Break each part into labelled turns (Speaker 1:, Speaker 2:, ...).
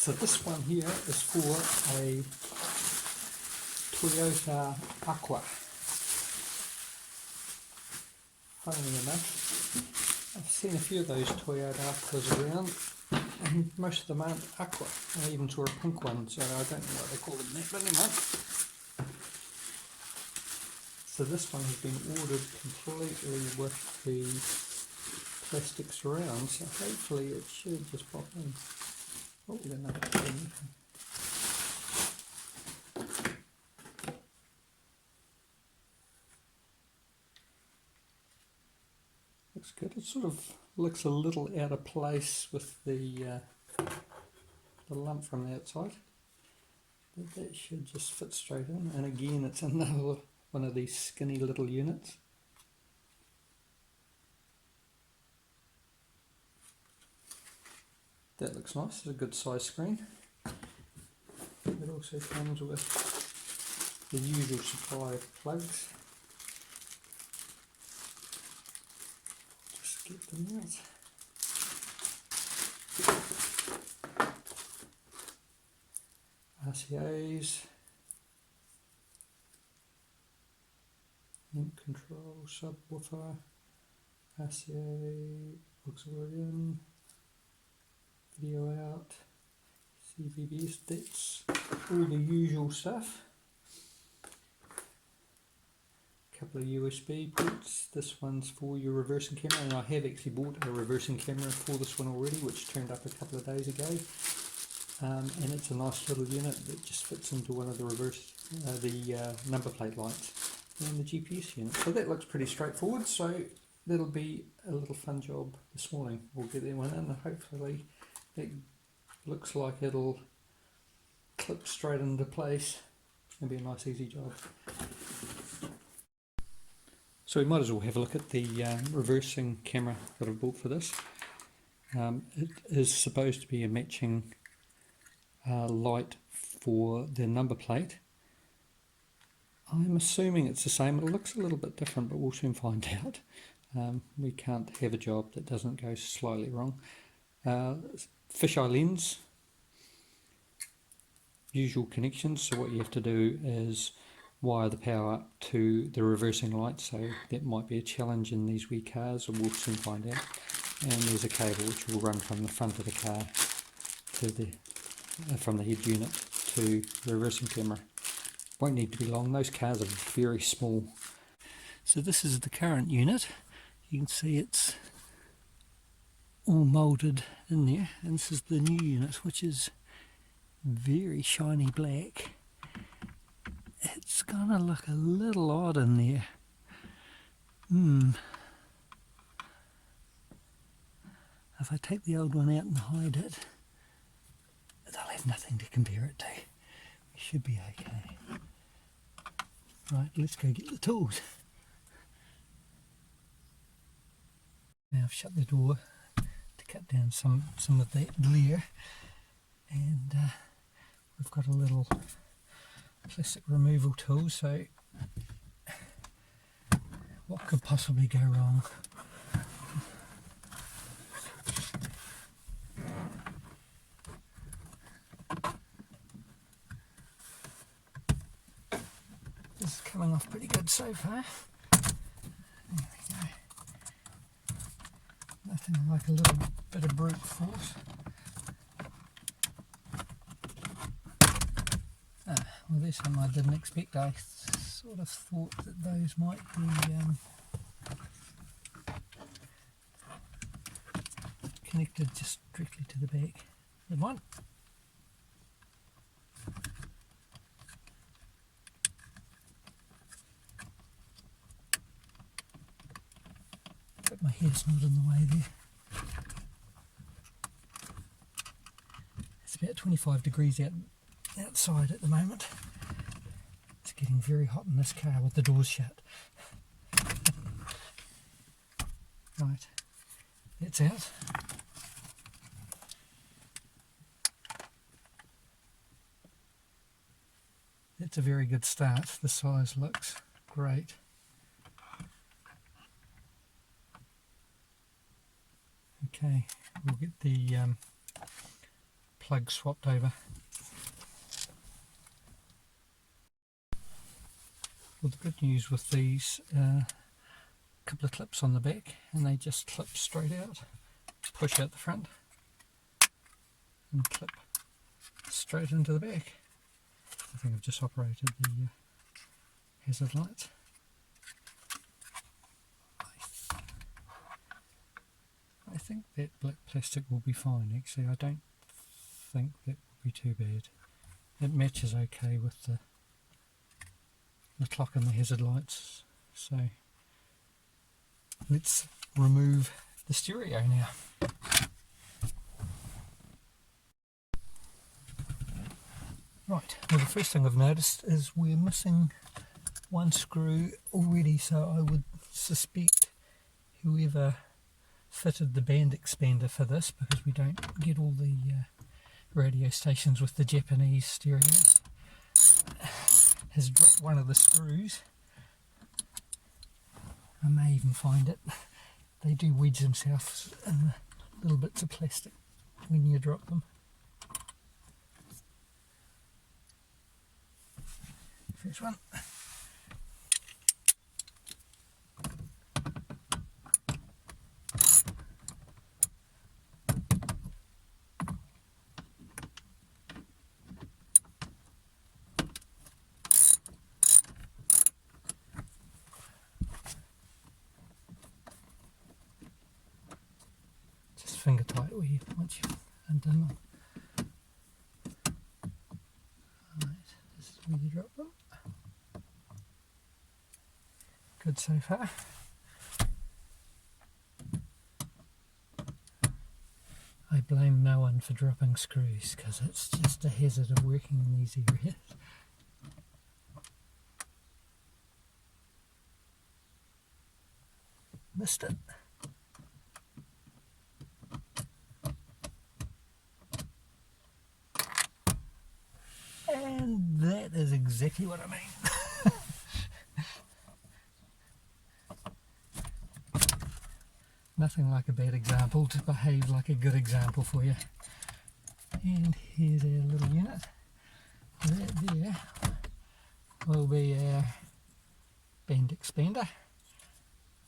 Speaker 1: So this one here is for a Toyota Aqua. Funnily enough, I've seen a few of those Toyota Aquas around, and most of them aren't Aqua. I even saw a pink one, so I don't know what they call them there, but never mind. So this one has been ordered completely with the plastic surround, so hopefully it should just pop in. Oh, we got another thing. Looks good. It sort of looks a little out of place with the lump from the outside. But that should just fit straight in. And again, it's another one of these skinny little units. That looks nice. It's a good size screen. It also comes with the usual supply of plugs. Just get them out. RCAs, amp control, subwoofer, RCA, auxiliary in, video out, CVBs, that's all the usual stuff. A couple of USB ports. This one's for your reversing camera, and I have actually bought a reversing camera for this one already, which turned up a couple of days ago. And it's a nice little unit that just fits into one of the number plate lights and the GPS unit. So that looks pretty straightforward, so that'll be a little fun job this morning. We'll get that one in, and hopefully it looks like it'll clip straight into place. It'll be a nice easy job. So we might as well have a look at the reversing camera that I've bought for this. It is supposed to be a matching light for the number plate. I'm assuming it's the same. It looks a little bit different, but we'll soon find out. We can't have a job that doesn't go slightly wrong. Fisheye lens, usual connections. So what you have to do is wire the power up to the reversing light. So that might be a challenge in these wee cars, or we'll soon find out. And there's a cable which will run from the front of the car to the from the head unit to the reversing camera. Won't need to be long. Those cars are very small. So this is the current unit. You can see it's all moulded in there, and this is the new unit, which is very shiny black. It's gonna look a little odd in there. If I take the old one out and hide it, they'll have nothing to compare it to. We should be okay. Right, let's go get the tools. Now I've shut the door to cut down some of that glare, and we've got a little plastic removal tool, so what could possibly go wrong? This is coming off pretty good so far. There we go. Nothing like a little bit of brute force. Well, there's some I didn't expect. I sort of thought that those might be connected just directly to the back. Never mind. But my head's not in the way there. It's about 25 degrees outside at the moment. It's getting very hot in this car with the doors shut. Right, that's out. That's a very good start. The size looks great. Okay, we'll get the plugs swapped over. Well, the good news with these, couple of clips on the back, and they just clip straight out, push out the front, and clip straight into the back. I think I've just operated the hazard lights. I think that black plastic will be fine. Actually, I don't think that will be too bad. It matches okay with the clock and the hazard lights. So let's remove the stereo now. Right, well, the first thing I've noticed is we're missing one screw already, so I would suspect whoever fitted the band expander for this, because we don't get all the radio stations with the Japanese stereos, has dropped one of the screws. I may even find it. They do wedge themselves in the little bits of plastic when you drop them. First one. Finger tight once you've undone them. Right, this is where you drop them. Good so far. I blame no one for dropping screws, because it's just a hazard of working in these areas. Missed it. And that is exactly what I mean. Nothing like a bad example to behave like a good example for you. And here's our little unit. That there will be our band expander,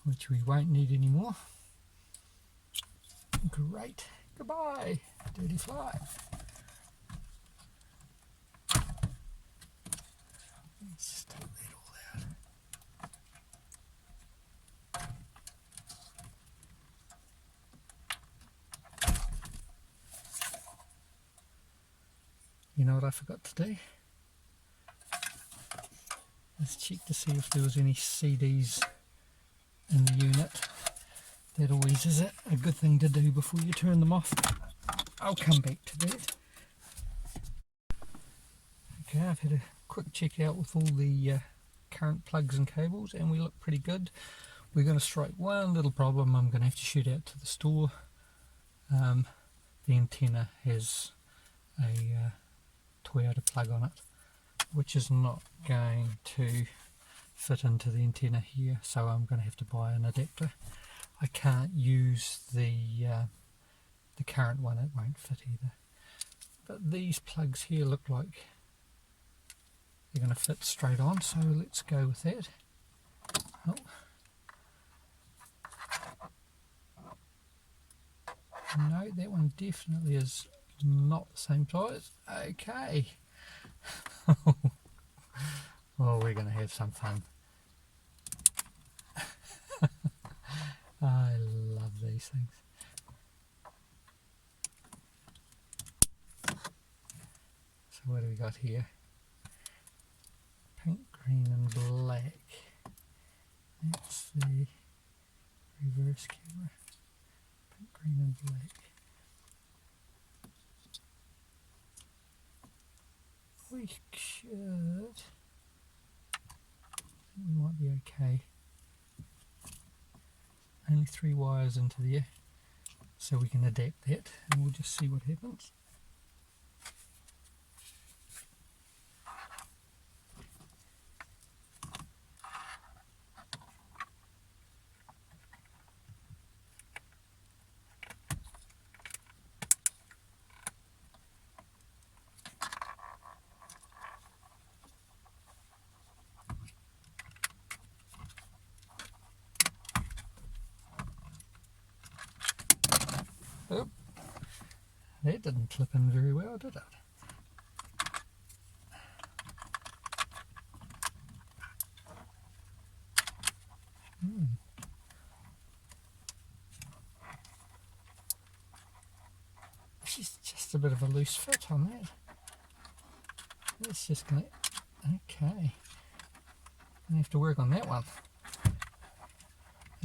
Speaker 1: which we won't need anymore. Great. Goodbye, dirty fly. Let's take that all out. You know what I forgot to do? Let's check to see if there was any CDs in the unit. That always is a good thing to do before you turn them off. I'll come back to that. Okay, I've had a quick check out with all the current plugs and cables, and we look pretty good. We're going to strike one little problem. I'm going to have to shoot out to the store. The antenna has a Toyota plug on it, which is not going to fit into the antenna here, so I'm going to have to buy an adapter. I can't use the current one, it won't fit either. But these plugs here look like they're going to fit straight on, so let's go with that. Oh. No, that one definitely is not the same size. Okay. Well, we're going to have some fun. I love these things. So what do we got here? Pink, green and black. That's the reverse camera. Pink, green and black. We should... we might be okay. Only 3 wires into there, so we can adapt that, and we'll just see what happens.
Speaker 2: didn't clip in very well, did it? She's just a bit of a loose fit on that. Let's just connect. Okay. I have to work on that one.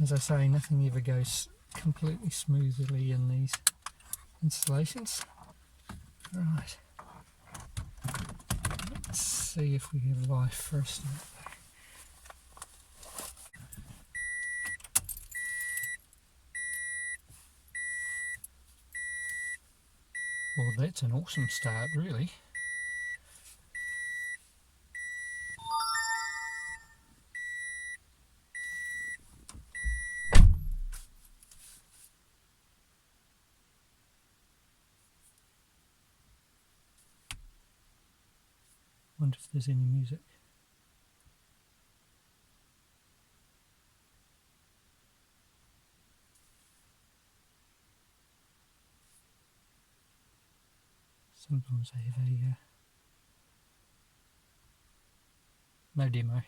Speaker 2: As I say, nothing ever goes completely smoothly in these installations. Right. Let's see if we have life first. Well, that's an awesome start, really. Wonder if there's any music. Sometimes I have a no demo.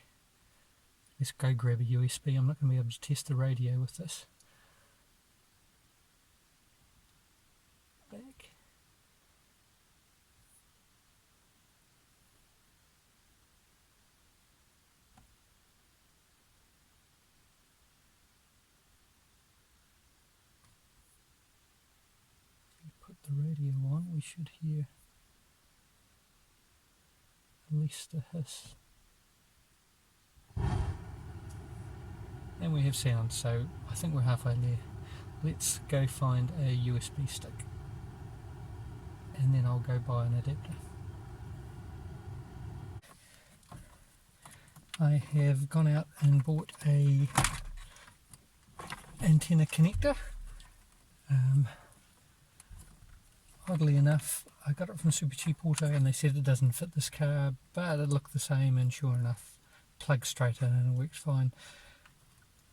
Speaker 2: Let's go grab a USB. I'm not going to be able to test the radio with this. Back. Put the radio on, we should hear at least a hiss. And we have sound, so I think we're halfway there. Let's go find a USB stick and then I'll go buy an adapter. I have gone out and bought a antenna connector. Oddly enough, I got it from Super Cheap Auto and they said it doesn't fit this car, but it looked the same, and sure enough, plugged straight in and it works fine.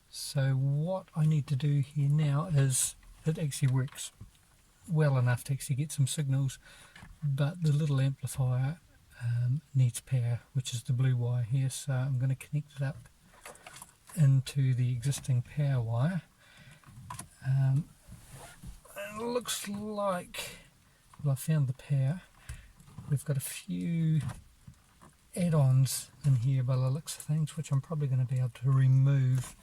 Speaker 2: So what I need to do here now is, it actually works well enough to actually get some signals, but the little amplifier needs power, which is the blue wire here, so I'm going to connect it up into the existing power wire. It looks like, well, I found the power. We've got a few add-ons in here by the looks of things, which I'm probably going to be able to remove.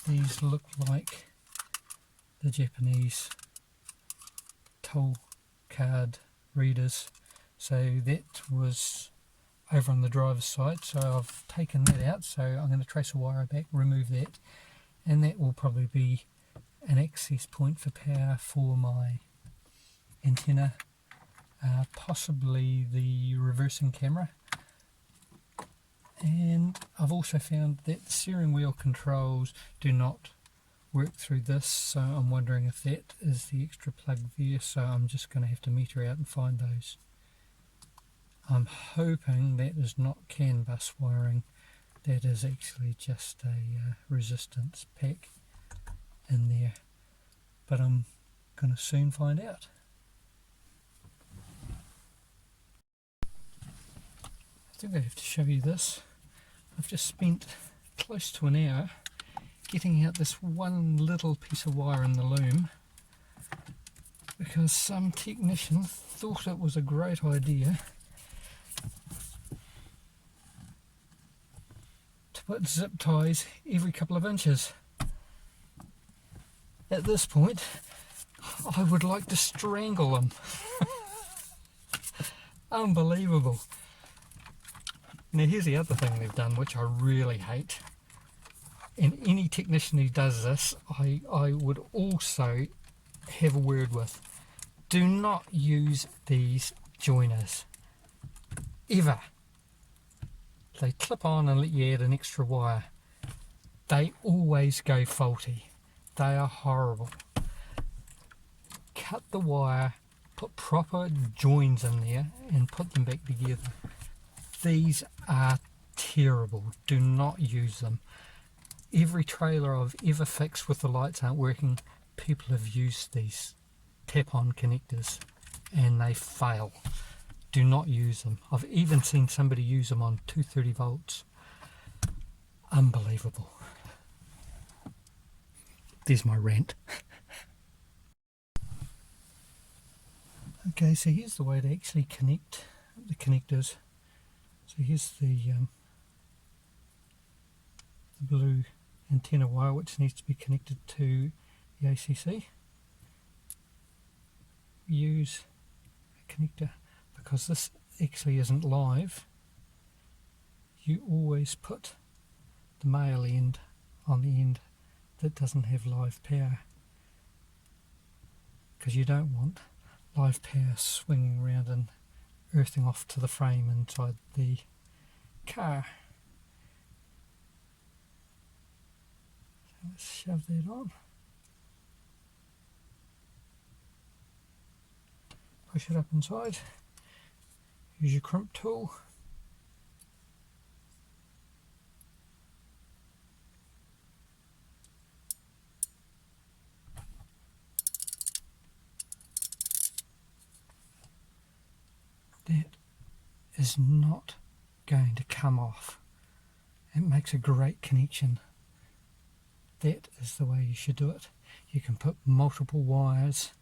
Speaker 2: These look like the Japanese toll card readers, so that was over on the driver's side, so I've taken that out. So I'm going to trace a wire back, remove that, and that will probably be an access point for power for my antenna, possibly the reversing camera. And I've also found that the steering wheel controls do not work through this, so I'm wondering if that is the extra plug there, so I'm just going to have to meter out and find those. I'm hoping that is not CAN bus wiring, that is actually just a resistance pack in there, but I'm going to soon find out. I think I have to show you this. I've just spent close to an hour getting out this one little piece of wire in the loom because some technician thought it was a great idea to put zip ties every couple of inches. At this point, I would like to strangle them. Unbelievable. Now here's the other thing they've done, which I really hate, and any technician who does this I would also have a word with. Do not use these joiners ever. They clip on and let you add an extra wire. They always go faulty. They are horrible. Cut the wire, put proper joins in there and put them back together. These are terrible. Do not use them. Every trailer I've ever fixed with the lights aren't working, people have used these tap-on connectors and they fail. Do not use them. I've even seen somebody use them on 230 volts. Unbelievable. There's my rant. Okay, so here's the way to actually connect the connectors. So here's the blue antenna wire which needs to be connected to the ACC. We use a connector because this actually isn't live. You always put the male end on the end that doesn't have live power, because you don't want live power swinging around and earthing off to the frame inside the car. So let's shove that on. Push it up inside. Use your crimp tool. That is not going to come off. It makes a great connection. That is the way you should do it. You can put multiple wires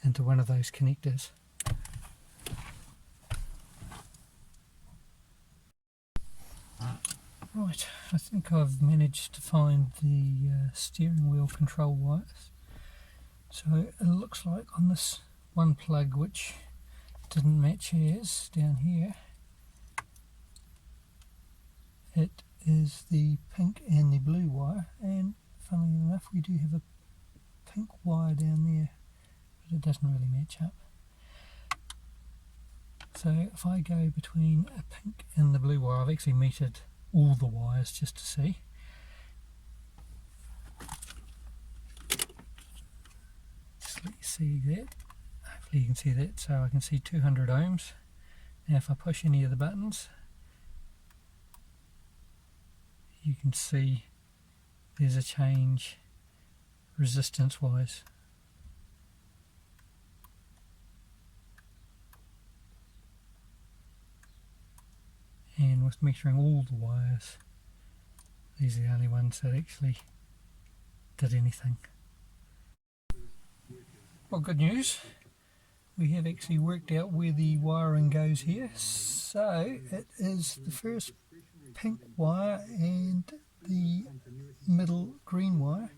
Speaker 2: into one of those connectors. Right, I think I've managed to find the steering wheel control wires. So it looks like on this one plug which didn't match hairs down here, it is the pink and the blue wire, and funnily enough we do have a pink wire down there, but it doesn't really match up. So if I go between a pink and the blue wire, I've actually metered all the wires just to see. Just let you see that. Hopefully you can see that. So I can see 200 ohms. Now if I push any of the buttons, you can see there's a change resistance wise. And with metering all the wires, these are the only ones that actually did anything. Well, good news. We have actually worked out where the wiring goes here. So it is the first pink wire and the middle green wire.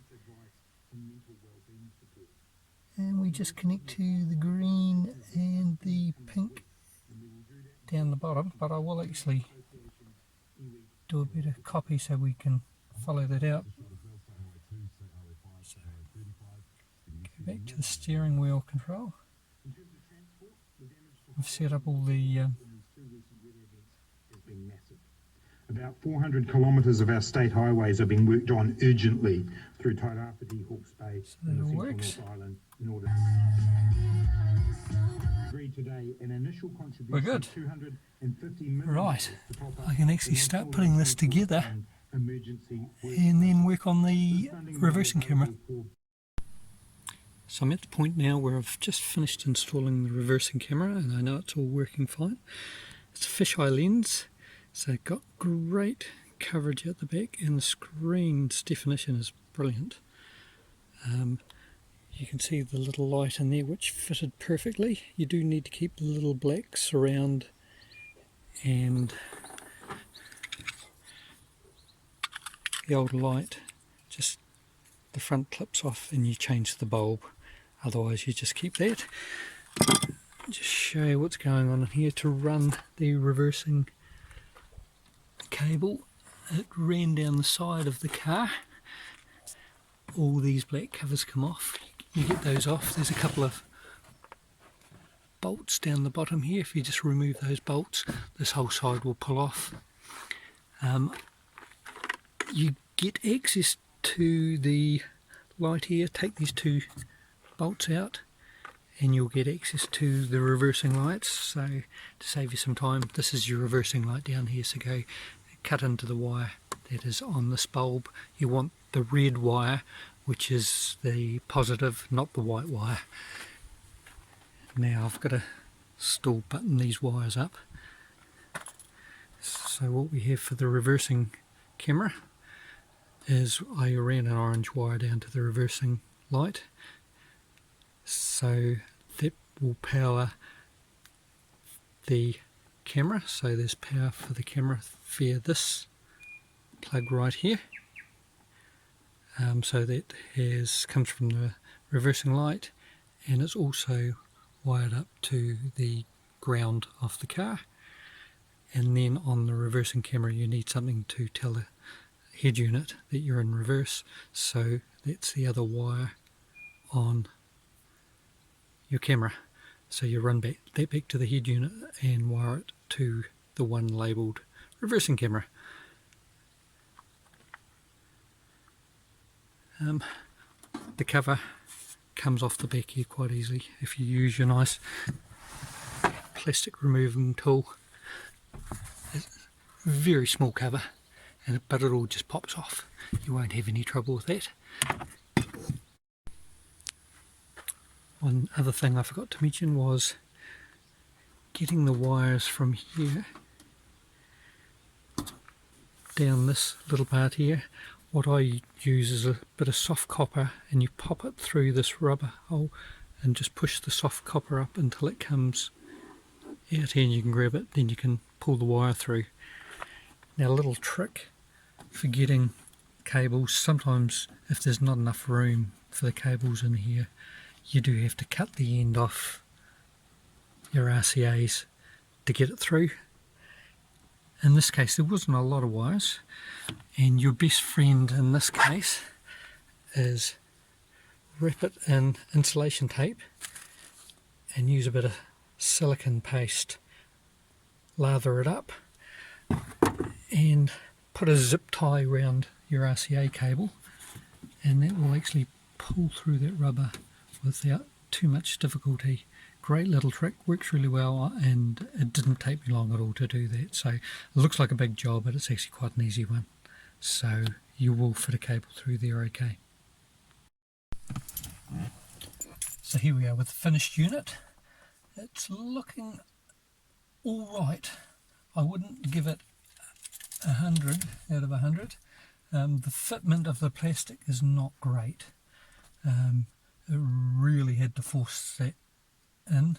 Speaker 2: And we just connect to the green and the pink down the bottom, but I will actually do a better copy so we can follow that out. So, go back to the steering wheel control. We've set up all the
Speaker 3: About 400 kilometres of our state highways are being worked on urgently through Toyota Aqua, Hawke's Bay,
Speaker 2: so that all works.
Speaker 3: Island in order today an initial contribution.
Speaker 2: We're good.
Speaker 3: 250 million.
Speaker 2: Right, I can actually start putting this together and then work on the reversing camera. So I'm at the point now where I've just finished installing the reversing camera and I know it's all working fine. It's a fisheye lens, so it's got great coverage at the back and the screen's definition is brilliant. You can see the little light in there which fitted perfectly. You do need to keep the little black surround and the old light, just the front clips off and you change the bulb, otherwise you just keep that. Just show you what's going on in here. To run the reversing cable, it ran down the side of the car. All these black covers come off. You get those off. There's a couple of bolts down the bottom here. If you just remove those bolts, this whole side will pull off. You get access to the light here. Take these two bolts out and you'll get access to the reversing lights. So to save you some time, this is your reversing light down here, so go cut into the wire that is on this bulb. You want the red wire, which is the positive, not the white wire. Now I've got to still button these wires up. So what we have for the reversing camera is I ran an orange wire down to the reversing light, so that will power the camera. So there's power for the camera via this plug right here. So that comes from the reversing light, and it's also wired up to the ground of the car. And then on the reversing camera you need something to tell the head unit that you're in reverse, so that's the other wire on your camera. So you run that back to the head unit and wire it to the one labelled reversing camera. The cover comes off the back here quite easily if you use your nice plastic removing tool. It's a very small cover, but it all just pops off. You won't have any trouble with that. One other thing I forgot to mention was getting the wires from here down this little part here. What I use is a bit of soft copper, and you pop it through this rubber hole and just push the soft copper up until it comes out here, and you can grab it, then you can pull the wire through. Now, a little trick for getting cables, sometimes if there's not enough room for the cables in here, you do have to cut the end off your RCAs to get it through. In this case there wasn't a lot of wires, and your best friend in this case is wrap it in insulation tape and use a bit of silicone paste, lather it up and put a zip tie around your RCA cable, and that will actually pull through that rubber without too much difficulty. Great little trick, works really well, and it didn't take me long at all to do that. So it looks like a big job, but it's actually quite an easy one. So you will fit a cable through there okay. So here we are with the finished unit. It's looking alright. I wouldn't give it 100 out of 100. The fitment of the plastic is not great. It really had to force that in.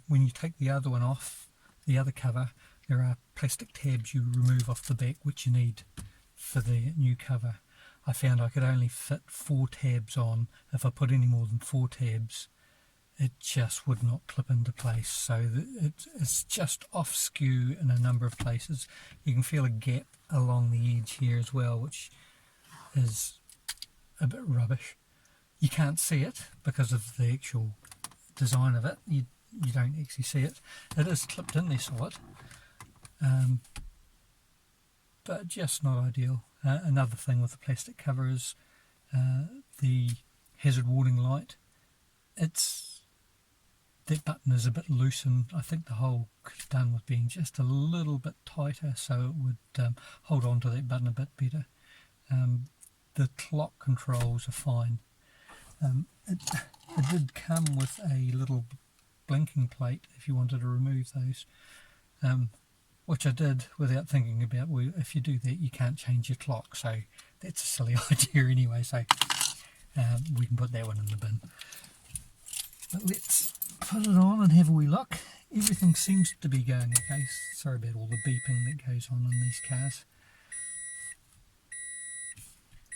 Speaker 2: When you take the other one off, the other cover, there are plastic tabs you remove off the back which you need for the new cover. I found I could only fit 4 tabs on. If I put any more than 4 tabs, it just would not clip into place. So it's just off skew in a number of places. You can feel a gap along the edge here as well, which is a bit rubbish. You can't see it because of the actual design of it. You don't actually see it. It is clipped in there solid, but just not ideal. Another thing with the plastic cover is the hazard warning light. That button is a bit loose, and I think the hole could have done with being just a little bit tighter so it would hold on to that button a bit better. The clock controls are fine. It did come with a little blinking plate if you wanted to remove those, which I did without thinking about. Well, if you do that you can't change your clock, so that's a silly idea anyway, so we can put that one in the bin. But let's put it on and have a wee look. Everything seems to be going okay. Sorry about all the beeping that goes on in these cars.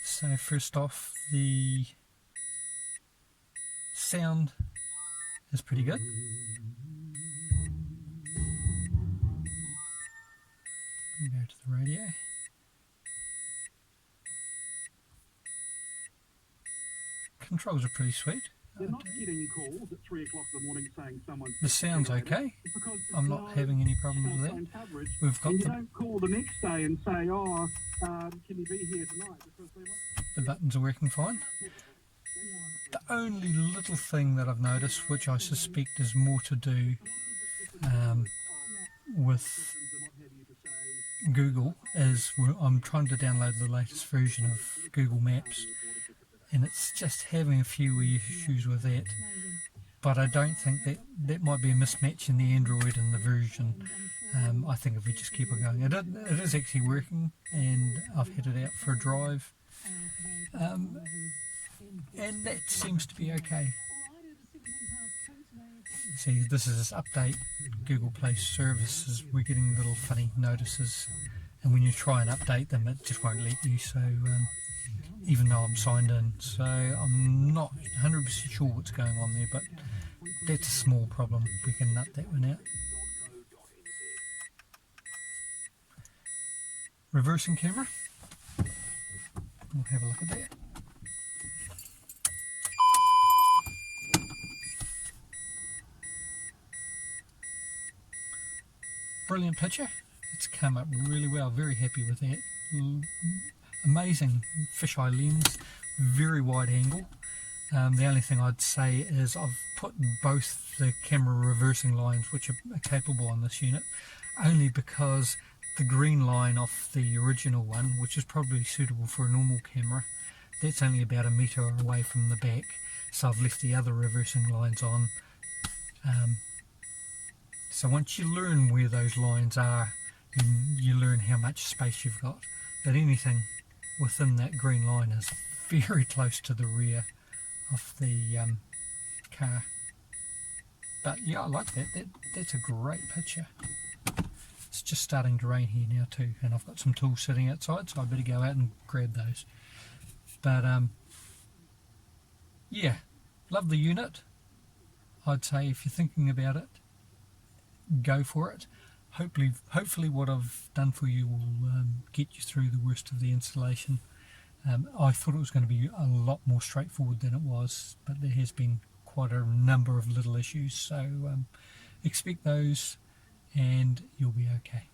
Speaker 2: So first off, the sound is pretty good. We go to the radio. Controls are pretty sweet.
Speaker 4: They're not getting calls at 3 o'clock in the morning saying someone's...
Speaker 2: The sound's okay. I'm not having any problems with that. We've got
Speaker 4: you don't call the next day and say, oh, can you be here tonight? Because they want...
Speaker 2: The buttons are working fine. The only little thing that I've noticed, which I suspect is more to do with Google, is I'm trying to download the latest version of Google Maps, and it's just having a few issues with that. but I don't think that might be a mismatch in the Android and the version. I think if we just keep on going, it is actually working, and I've had it out for a drive, and that seems to be okay. See, this is this update, Google Play services, we're getting little funny notices, and when you try and update them it just won't let you, so even though I'm signed in, so I'm not 100% sure what's going on there, but that's a small problem, we can nut that one out. Reversing camera, we'll have a look at that. Brilliant picture, it's come up really well, very happy with that. Amazing fisheye lens, very wide angle. The only thing I'd say is I've put both the camera reversing lines which are capable on this unit, only because the green line off the original one, which is probably suitable for a normal camera, that's only about a metre away from the back, so I've left the other reversing lines on. So once you learn where those lines are, you learn how much space you've got. But anything within that green line is very close to the rear of the car. But yeah, I like that. That's a great picture. It's just starting to rain here now too, and I've got some tools sitting outside, so I better go out and grab those. But yeah, love the unit. I'd say if you're thinking about it, go for it. Hopefully what I've done for you will get you through the worst of the installation. I thought it was going to be a lot more straightforward than it was, but there has been quite a number of little issues, so expect those and you'll be okay.